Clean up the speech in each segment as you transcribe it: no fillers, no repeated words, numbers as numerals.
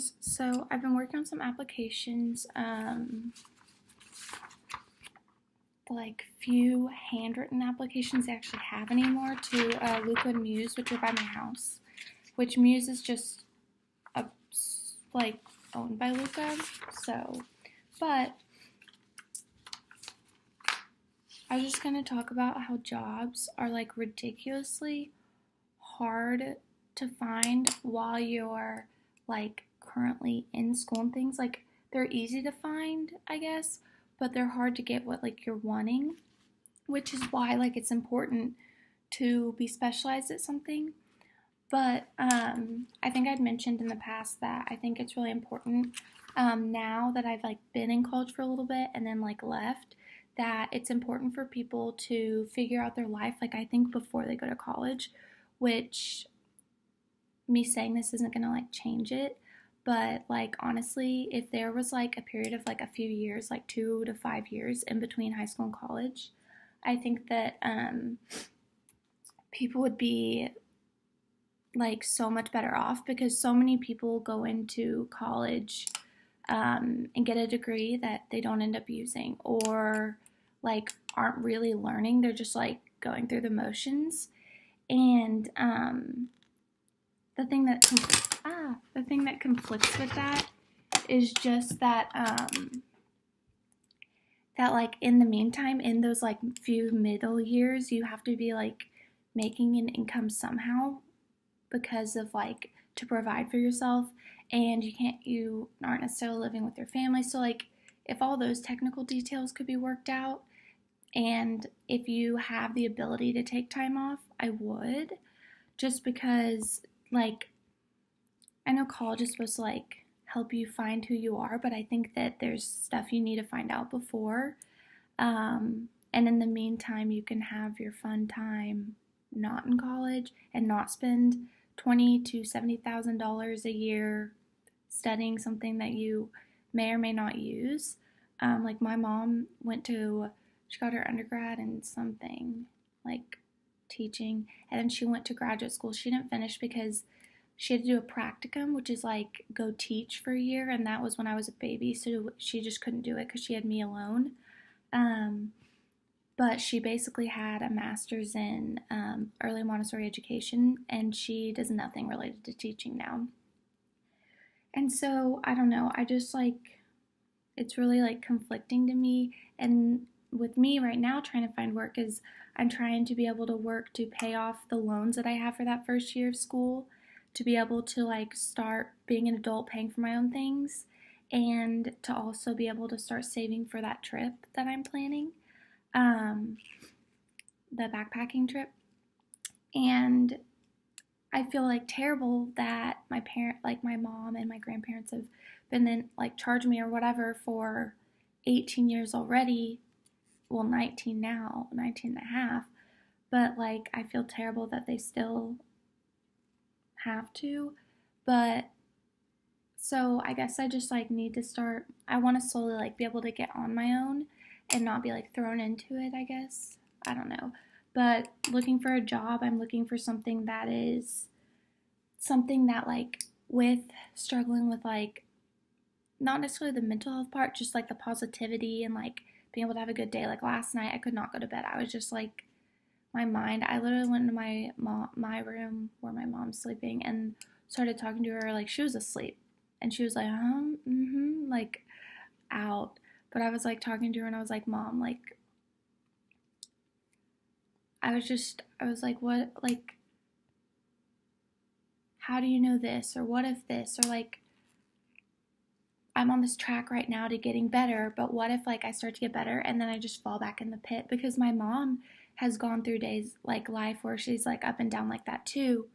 guys, so I've been working on some applications, like few handwritten applications I actually have anymore to Luca and Muse, which are by my house, which Muse is just like owned by Luca, so, but I was just going to talk about how jobs are like ridiculously hard to find while you're like currently in school and things. Like they're easy to find, I guess, but they're hard to get what like you're wanting, which is why like it's important to be specialized at something. But I think I'd mentioned in the past that I think it's really important now that I've like been in college for a little bit and then like left, that it's important for people to figure out their life, like I think before they go to college, which me saying this isn't gonna like change it, but like honestly, if there was like a period of like a few years, like 2 to 5 years in between high school and college, I think that people would be like so much better off, because so many people go into college and get a degree that they don't end up using, or like aren't really learning. They're just like going through the motions. And the thing that conflicts with that is just that that like in the meantime, in those like few middle years, you have to be like making an income somehow, because of like to provide for yourself, and you aren't necessarily living with your family. So like if all those technical details could be worked out, and if you have the ability to take time off, I would, just because like I know college is supposed to like help you find who you are, but I think that there's stuff you need to find out before, and in the meantime you can have your fun time not in college and not spend $20,000 to $70,000 a year studying something that you may or may not use. Like my mom she got her undergrad in something like teaching, and then she went to graduate school. She didn't finish because she had to do a practicum, which is like go teach for a year, and that was when I was a baby, so she just couldn't do it because she had me alone. But she basically had a master's in early Montessori education, and she does nothing related to teaching now. And so, I don't know, I just like, it's really like conflicting to me. And with me right now trying to find work, is I'm trying to be able to work to pay off the loans that I have for that first year of school, to be able to like start being an adult, paying for my own things, and to also be able to start saving for that trip that I'm planning. The backpacking trip. And I feel like terrible that my mom and my grandparents have been then like charged me or whatever for 18 years already. Well, 19 now, 19 and a half. But like I feel terrible that they still have to. But so I guess I just like need to start, I want to slowly like be able to get on my own and not be like thrown into it, I guess. I don't know. But looking for a job, I'm looking for something that like with struggling with like not necessarily the mental health part, just like the positivity and like being able to have a good day. Like last night I could not go to bed. I was just like, my mind, I literally went into my room where my mom's sleeping and started talking to her like she was asleep. And she was like, like out. But I was like talking to her and I was like, Mom, like, I was like, what, like, how do you know this? Or what if this? Or like, I'm on this track right now to getting better, but what if like I start to get better and then I just fall back in the pit? Because my mom has gone through days like life where she's like up and down like that too.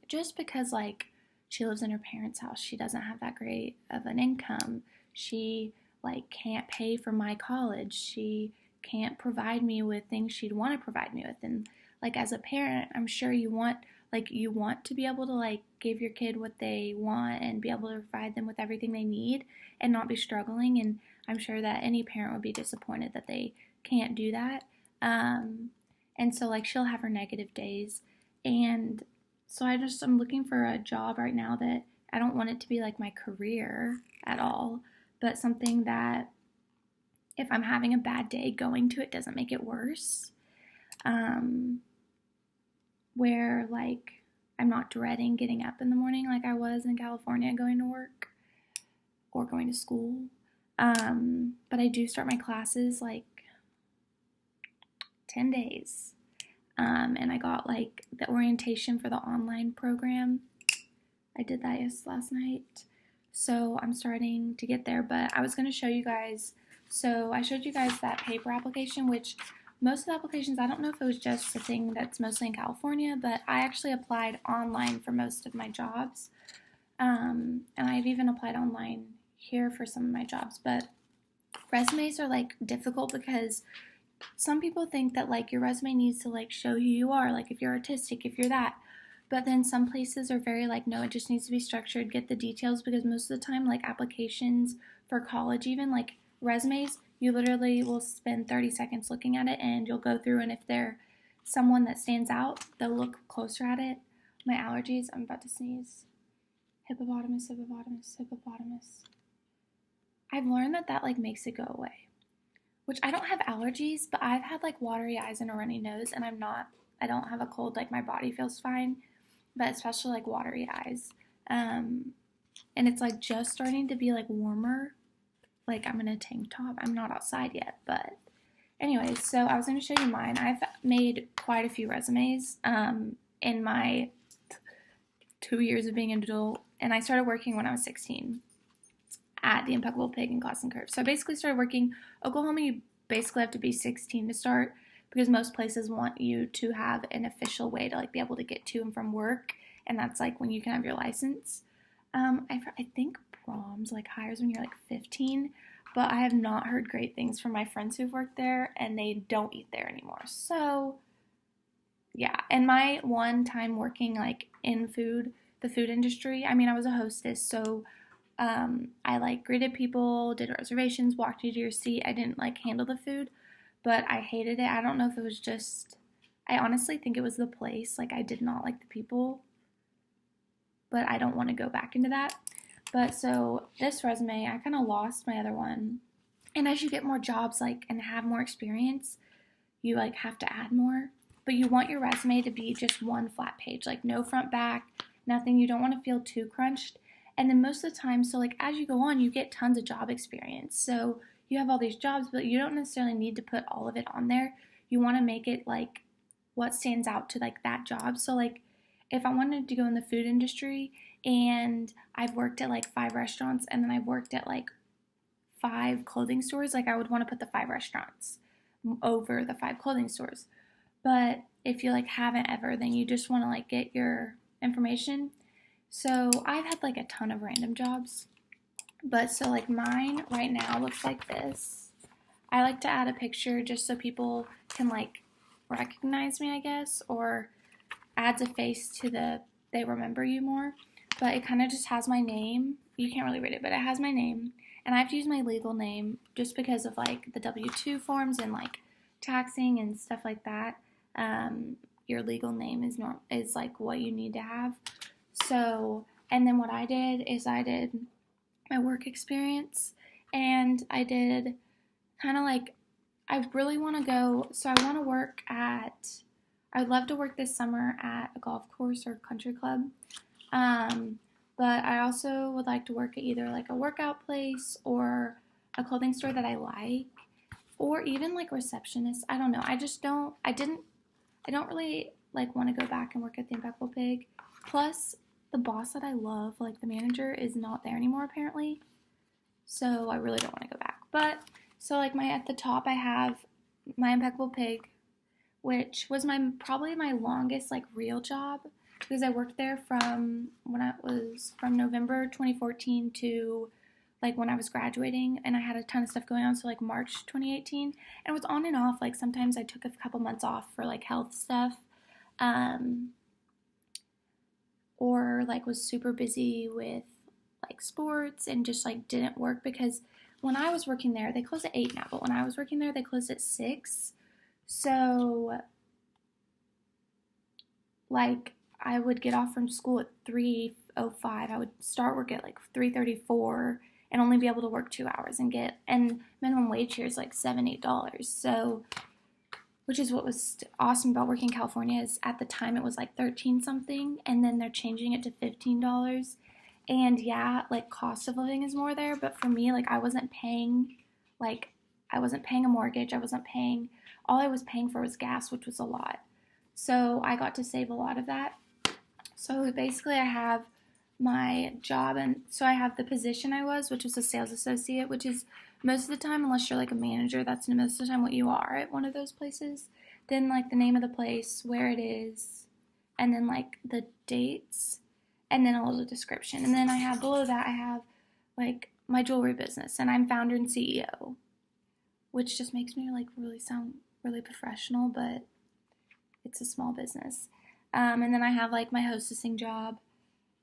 Just because like she lives in her parents' house, she doesn't have that great of an income. She like can't pay for my college. She can't provide me with things she'd want to provide me with. And like as a parent, I'm sure you want to be able to like give your kid what they want and be able to provide them with everything they need and not be struggling. And I'm sure that any parent would be disappointed that they can't do that. And so like she'll have her negative days. And so I'm looking for a job right now that I don't want it to be like my career at all, but something that if I'm having a bad day, going to it doesn't make it worse. Where like I'm not dreading getting up in the morning like I was in California going to work or going to school. But I do start my classes like 10 days. And I got like the orientation for the online program. I did that last night. So I'm starting to get there, but I was going to show you guys. So I showed you guys that paper application, which most of the applications, I don't know if it was just a thing that's mostly in California, but I actually applied online for most of my jobs. And I've even applied online here for some of my jobs, but resumes are like difficult because some people think that like your resume needs to like show who you are, like if you're artistic, if you're that. But then some places are very like, no, it just needs to be structured, get the details, because most of the time, like applications for college, even like resumes, you literally will spend 30 seconds looking at it and you'll go through, and if they're someone that stands out, they'll look closer at it. My allergies, I'm about to sneeze. Hippopotamus, hippopotamus, hippopotamus. I've learned that like makes it go away. Which I don't have allergies, but I've had like watery eyes and a runny nose, and I don't have a cold, like my body feels fine, but especially like watery eyes. And it's like just starting to be like warmer. Like I'm in a tank top. I'm not outside yet, but anyways, so I was going to show you mine. I've made quite a few resumes in my 2 years of being an adult, and I started working when I was 16 at the Impeccable Pig in Glass and Curve. So I basically started working. Oklahoma, you basically have to be 16 to start because most places want you to have an official way to like be able to get to and from work, and that's like when you can have your license. I think Brahms like hires when you're like 15, but I have not heard great things from my friends who've worked there, and they don't eat there anymore. So yeah, and my one time working like in the food industry, I mean, I was a hostess, so I like greeted people, did reservations, walked you to your seat. I didn't like handle the food, but I hated it. I don't know if it was just, I honestly think it was the place. Like I did not like the people, but I don't want to go back into that. But so this resume, I kind of lost my other one. And as you get more jobs like and have more experience, you like have to add more. But you want your resume to be just one flat page, like no front back, nothing. You don't want to feel too crunched. And then most of the time, so like as you go on, you get tons of job experience. So you have all these jobs, but you don't necessarily need to put all of it on there. You want to make it like what stands out to like that job. So like if I wanted to go in the food industry and I've worked at like 5 restaurants and then I've worked at like 5 clothing stores, like I would want to put the 5 restaurants over the 5 clothing stores. But if you like haven't ever, then you just want to like get your information. So I've had like a ton of random jobs, but so like mine right now looks like this. I like to add a picture just so people can like recognize me, I guess, or adds a face to they remember you more. But it kind of just has my name. You can't really read it, but it has my name. And I have to use my legal name just because of like the W-2 forms and like taxing and stuff like that. Your legal name is like what you need to have. So, and then what I did is I did my work experience, and I did kind of like, I really want to go, so I want to work at, I would love to work this summer at a golf course or country club, but I also would like to work at either like a workout place or a clothing store that I like, or even like receptionist. I don't know, I don't really like want to go back and work at the Impeccable Pig. Plus, the boss that I love, like the manager, is not there anymore apparently. So I really don't want to go back. But so like at the top I have my Impeccable Pig, which was probably my longest like real job because I worked there from November 2014 to like when I was graduating, and I had a ton of stuff going on, so like March 2018, and it was on and off. Like sometimes I took a couple months off for like health stuff, or like was super busy with like sports and just like didn't work, because when I was working there, they close at 8 now, but when I was working there, they closed at 6. So like I would get off from school at 3:05. I would start work at like 3:34 and only be able to work 2 hours and minimum wage here is like $7-8. So, which is what was awesome about working in California is at the time it was like 13 something and then they're changing it to $15. And yeah, like cost of living is more there, but for me, like like I wasn't paying a mortgage. All I was paying for was gas, which was a lot. So I got to save a lot of that. So basically I have my job, and so I have the position which was a sales associate, which is most of the time, unless you're like a manager, that's most of the time what you are at one of those places. Then like the name of the place, where it is, and then like the dates, and then a little description. And then below that I have like my jewelry business, and I'm founder and CEO, which just makes me like really sound really professional, but it's a small business. And then I have like my hostessing job,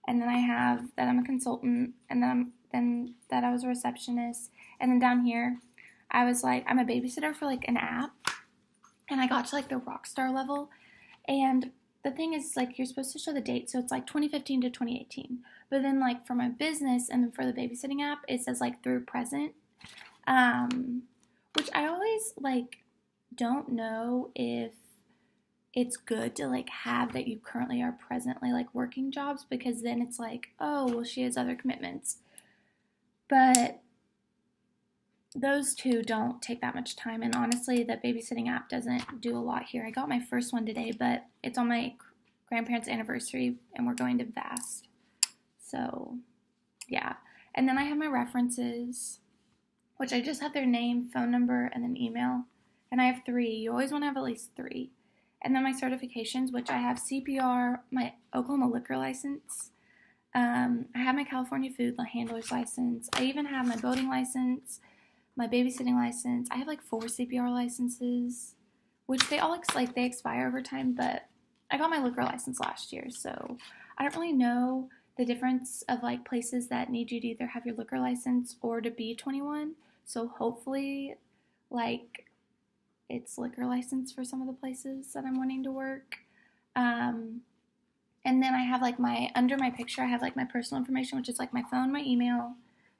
and then I have that I'm a consultant, and then that I was a receptionist, and then down here I was like I'm a babysitter for like an app, and I got to like the rock star level. And the thing is like you're supposed to show the date, so it's like 2015 to 2018. But then like for my business and then for the babysitting app, it says like through present, which I always like don't know if it's good to like have that you currently are presently like working jobs, because then it's like, oh, well, she has other commitments. But those two don't take that much time, and honestly the babysitting app doesn't do a lot here. I got my first one today, but it's on my grandparents' anniversary and we're going to Vast. So yeah. And then I have my references, which I just have their name, phone number, and then email. And I have 3. You always want to have at least 3. And then my certifications, which I have CPR, my Oklahoma liquor license. I have my California food handler's license. I even have my boating license, my babysitting license. I have like 4 CPR licenses, which they all they expire over time, but I got my liquor license last year, so I don't really know the difference of like places that need you to either have your liquor license or to be 21. So hopefully like it's liquor license for some of the places that I'm wanting to work. And then I have like under my picture, I have like my personal information, which is like my phone, my email,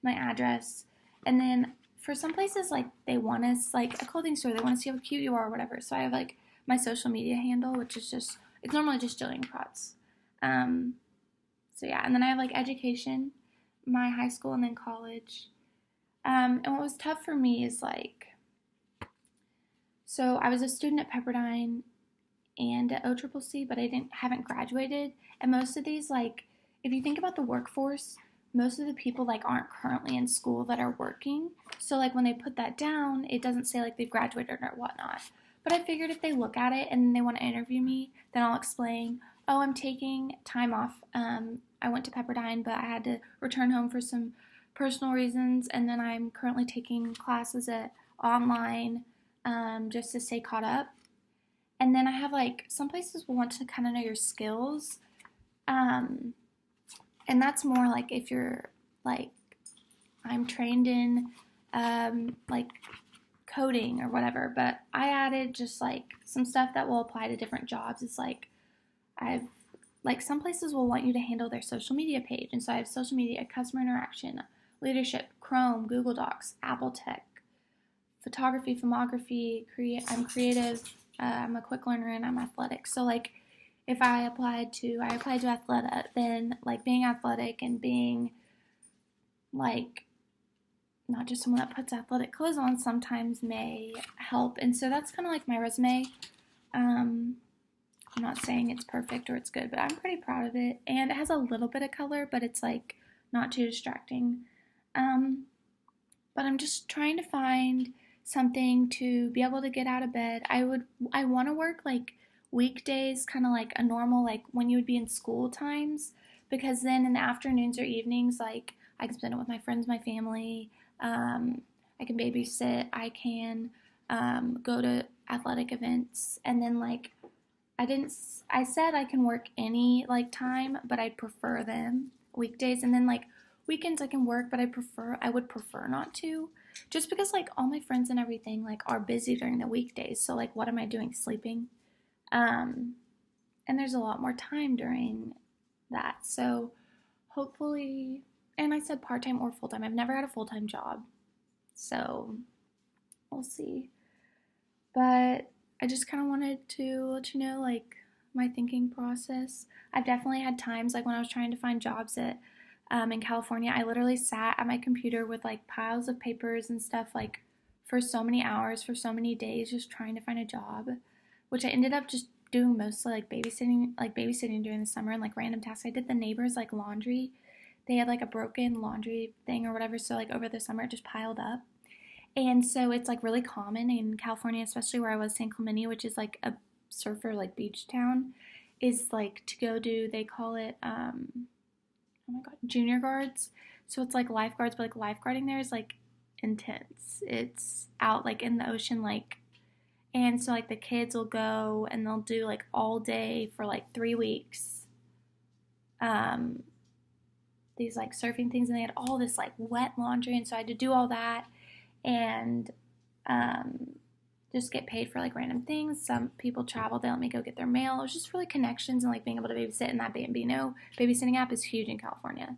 my address. And then for some places, like they want us, like a clothing store, they want to see how cute you are or whatever. So I have like my social media handle, which is it's normally just Jillian Protz. So yeah, and then I have like education, my high school and then college. And what was tough for me is like, so I was a student at Pepperdine and at OCCC, but I haven't graduated. And most of these, like, if you think about the workforce, most of the people like aren't currently in school that are working. So like when they put that down, it doesn't say like they've graduated or whatnot. But I figured if they look at it and they want to interview me, then I'll explain, oh, I'm taking time off. I went to Pepperdine, but I had to return home for some personal reasons, and then I'm currently taking classes online just to stay caught up. And then I have like some places will want to kind of know your skills, and that's more like if you're like I'm trained in like coding or whatever, but I added just like some stuff that will apply to different jobs. It's like some places will want you to handle their social media page, and so I have social media, customer interaction, leadership, Chrome, Google Docs, Apple Tech, photography, filmography, I'm creative, I'm a quick learner, and I'm athletic. So like if I applied to athletic, then like being athletic and being like not just someone that puts athletic clothes on sometimes may help. And so that's kind of like my resume. I'm not saying it's perfect or it's good, but I'm pretty proud of it. And it has a little bit of color, but it's like not too distracting. But I'm just trying to find something to be able to get out of bed. I want to work like weekdays, kind of like a normal, like when you would be in school times, because then in the afternoons or evenings, like I can spend it with my friends, my family. I can babysit. I can go to athletic events, and then like I said I can work any like time, but I'd prefer them weekdays, and then like weekends I can work, but I would prefer not to, just because like all my friends and everything like are busy during the weekdays. So like what am I doing? Sleeping. and there's a lot more time during that. So hopefully, and I said part-time or full-time. I've never had a full-time job. So we'll see. But I just kind of wanted to let you know, like, my thinking process. I've definitely had times, like, when I was trying to find jobs in California, I literally sat at my computer with, like, piles of papers and stuff, like, for so many hours, for so many days, just trying to find a job, which I ended up just doing mostly, like, babysitting during the summer and, like, random tasks. I did the neighbors, like, laundry. They had, like, a broken laundry thing or whatever, so, like, over the summer, it just piled up. And so it's like really common in California, especially where I was, San Clemente, which is like a surfer like beach town, is like to go do, they call it oh my god, junior guards. So it's like lifeguards, but like lifeguarding there is like intense. It's out like in the ocean, like, and so like the kids will go and they'll do like all day for like 3 weeks. Um these like surfing things, and they had all this like wet laundry, and so I had to do all that and um, just get paid for like random things. Some people travel, they let me go get their mail. It was just really connections and like being able to babysit. And that Bambino babysitting app is huge in California.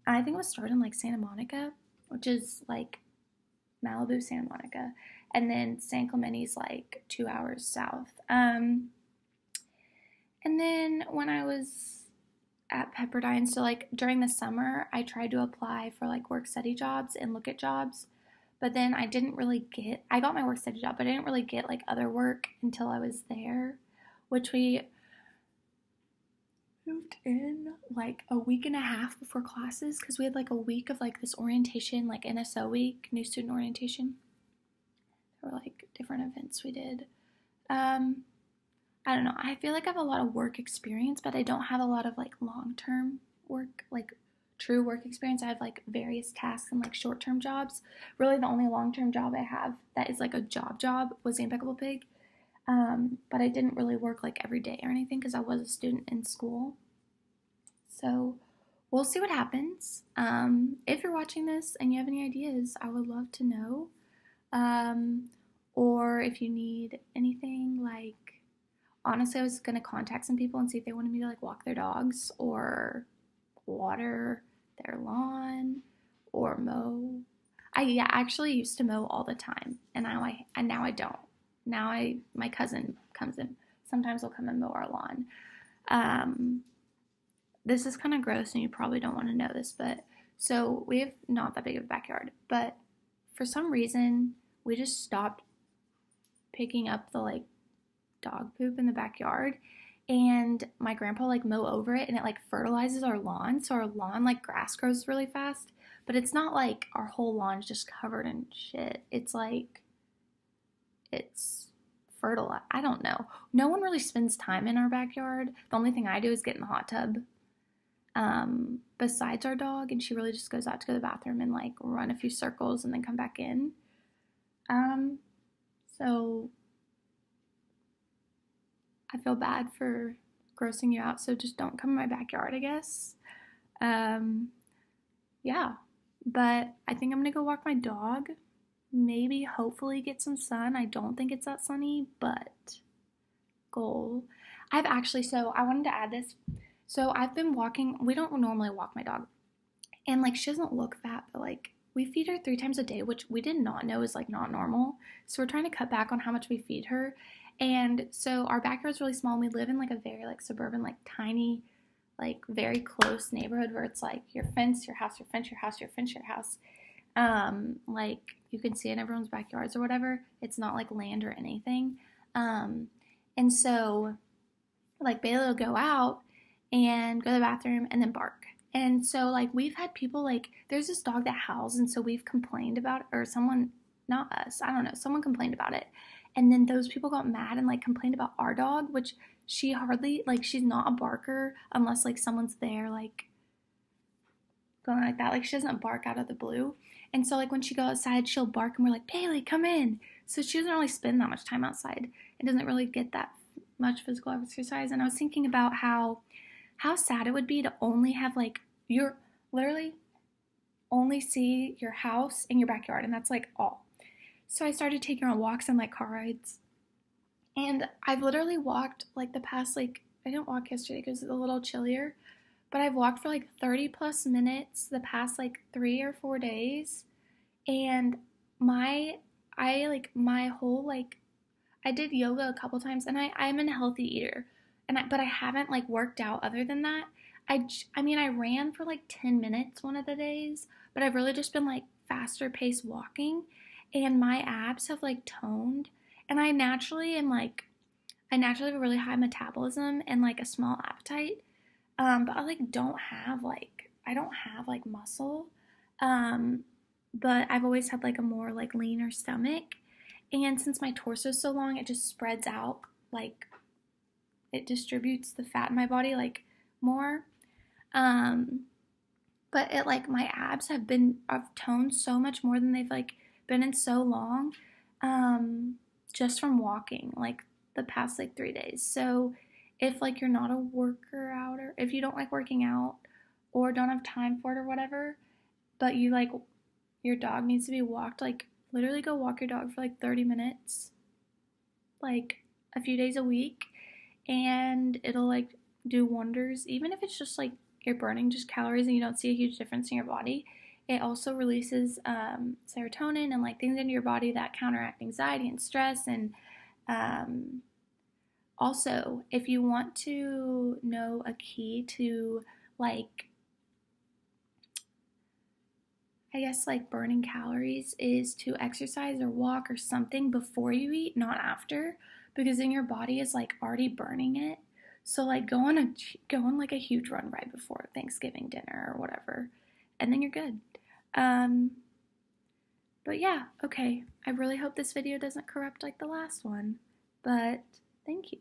I think it was started in like Santa Monica, which is like Malibu, Santa Monica, and then San Clemente's like 2 hours south. And then when I was at Pepperdine, so like during the summer, I tried to apply for like work study jobs and look at jobs. But then I got my work study job, but I didn't really get like other work until I was there, which we moved in like a week and a half before classes because we had like a week of like this orientation, like NSO week, new student orientation. There were like different events we did. I don't know. I feel like I have a lot of work experience, but I don't have a lot of like long-term work, like true work experience. I have like various tasks and like short-term jobs. Really, the only long-term job I have that is like a job was the Impeccable Pig. But I didn't really work like every day or anything because I was a student in school. So we'll see what happens. If you're watching this and you have any ideas, I would love to know. Or if you need anything, like, honestly, I was going to contact some people and see if they wanted me to like walk their dogs or water their lawn or mow. I actually used to mow all the time, and now I don't. Now my cousin comes in. Sometimes he'll come and mow our lawn. This is kind of gross, and you probably don't want to know this, but so we have not that big of a backyard, but for some reason we just stopped picking up the like dog poop in the backyard, and my grandpa like mow over it and it like fertilizes our lawn, so our lawn like grass grows really fast, but it's not like our whole lawn's just covered in shit. It's like it's fertilized. I don't know. No one really spends time in our backyard. The only thing I do is get in the hot tub, besides our dog, and she really just goes out to go to the bathroom and like run a few circles and then come back in. So I feel bad for grossing you out, so just don't come in my backyard, I guess. Yeah, but I think I'm gonna go walk my dog. Maybe, hopefully, get some sun. I don't think it's that sunny, but goal. So I wanted to add this. So I've been walking, we don't normally walk my dog, and like she doesn't look fat, but like we feed her 3 times a day, which we did not know is like not normal. So we're trying to cut back on how much we feed her. And so our backyard's really small, and we live in like a very like suburban, like tiny, like very close neighborhood where it's like your fence, your house, your fence, your house, your fence, your house. Like you can see in everyone's backyards or whatever. It's not like land or anything. And so like Bailey will go out and go to the bathroom and then bark. And so like we've had people like, there's this dog that howls, and so we've complained about it, or someone, not us, I don't know, someone complained about it. And then those people got mad and like complained about our dog, which she hardly, like, she's not a barker unless like someone's there like going like that. Like she doesn't bark out of the blue. And so like when she goes outside, she'll bark and we're like, Bailey, come in. So she doesn't really spend that much time outside. It doesn't really get that much physical exercise. And I was thinking about how sad it would be to only have like your literally only see your house and your backyard, and that's like all. So I started taking her on walks and like car rides. And I've literally walked like the past like I didn't walk yesterday because it's a little chillier, but I've walked for like 30 plus minutes the past like 3 or 4 days. And my, I like my whole like, I did yoga a couple times, and I'm a healthy eater, but I haven't like worked out other than that. I mean, I ran for like 10 minutes one of the days, but I've really just been like faster paced walking, and my abs have like toned, and I naturally have a really high metabolism and like a small appetite. But I like I don't have like muscle. Um, but I've always had like a more like leaner stomach. And since my torso is so long, it just spreads out, like it distributes the fat in my body like more. Um, but it like my abs I've toned so much more than they've like been in so long. Just from walking like the past like 3 days. So if like you're not a worker outer, if you don't like working out or don't have time for it or whatever, but you like your dog needs to be walked, like literally go walk your dog for like 30 minutes, like a few days a week, and it'll like do wonders. Even if it's just like you're burning just calories and you don't see a huge difference in your body, it also releases serotonin and like things into your body that counteract anxiety and stress. And um, also, if you want to know a key to like, I guess like burning calories is to exercise or walk or something before you eat, not after, because then your body is like already burning it. So like go on like a huge run right before Thanksgiving dinner or whatever, and then you're good. Um, but yeah, okay. I really hope this video doesn't corrupt like the last one. But thank you.